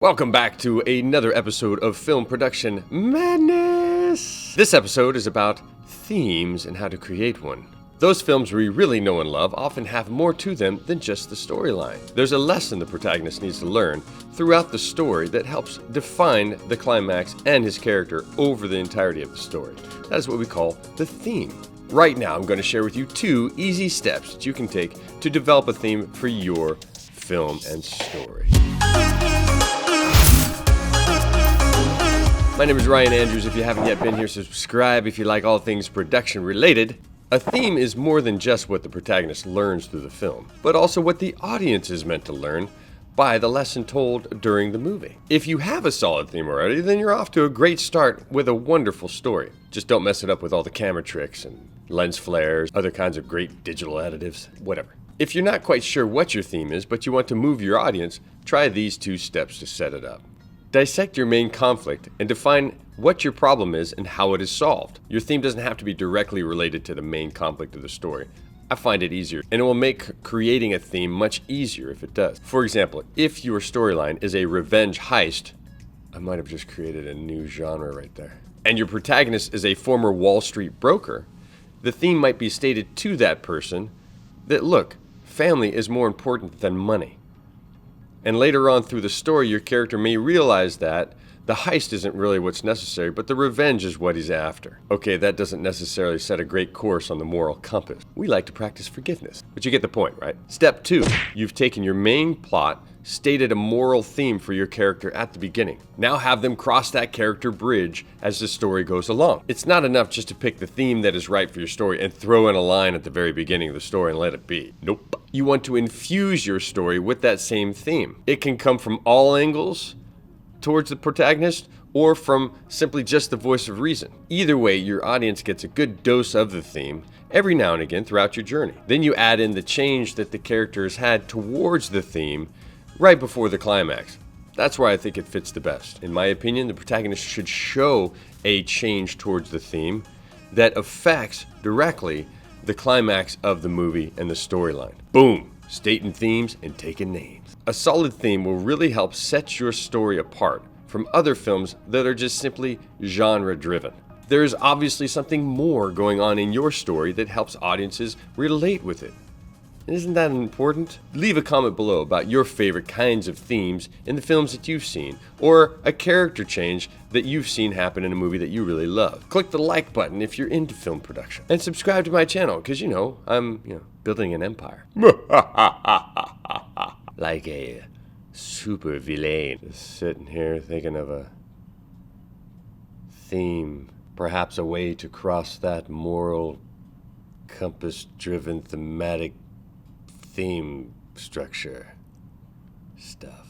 Welcome back to another episode of Film Production Madness! This episode is about themes and how to create one. Those films we really know and love often have more to them than just the storyline. There's a lesson the protagonist needs to learn throughout the story that helps define the climax and his character over the entirety of the story. That is what we call the theme. Right now, I'm going to share with you 2 easy steps that you can take to develop a theme for your film and story. My name is Ryan Andrz. If you haven't yet been here, subscribe if you like all things production related. A theme is more than just what the protagonist learns through the film, but also what the audience is meant to learn by the lesson told during the movie. If you have a solid theme already, then you're off to a great start with a wonderful story. Just don't mess it up with all the camera tricks and lens flares, other kinds of great digital additives, whatever. If you're not quite sure what your theme is, but you want to move your audience, try these 2 steps to set it up. Dissect your main conflict and define what your problem is and how it is solved. Your theme doesn't have to be directly related to the main conflict of the story. I find it easier, and it will make creating a theme much easier if it does. For example, if your storyline is a revenge heist, I might have just created a new genre right there, and your protagonist is a former Wall Street broker, the theme might be stated to that person that, look, family is more important than money. And later on through the story, your character may realize that the heist isn't really what's necessary, but the revenge is what he's after. Okay, that doesn't necessarily set a great course on the moral compass. We like to practice forgiveness, but you get the point, right? Step 2, you've taken your main plot, stated a moral theme for your character at the beginning. Now have them cross that character bridge as the story goes along. It's not enough just to pick the theme that is right for your story and throw in a line at the very beginning of the story and let it be. Nope. You want to infuse your story with that same theme. It can come from all angles towards the protagonist or from simply just the voice of reason. Either way, your audience gets a good dose of the theme every now and again throughout your journey. Then you add in the change that the character has had towards the theme right before the climax. That's where I think it fits the best. In my opinion, the protagonist should show a change towards the theme that affects directly the climax of the movie and the storyline. Boom! Stating themes and taking names. A solid theme will really help set your story apart from other films that are just simply genre-driven. There is obviously something more going on in your story that helps audiences relate with it. Isn't that important? Leave a comment below about your favorite kinds of themes in the films that you've seen, or a character change that you've seen happen in a movie that you really love. Click the like button if you're into film production. And subscribe to my channel, because I'm building an empire. Like a super villain. Just sitting here thinking of a theme, perhaps a way to cross that moral compass-driven thematic theme structure stuff.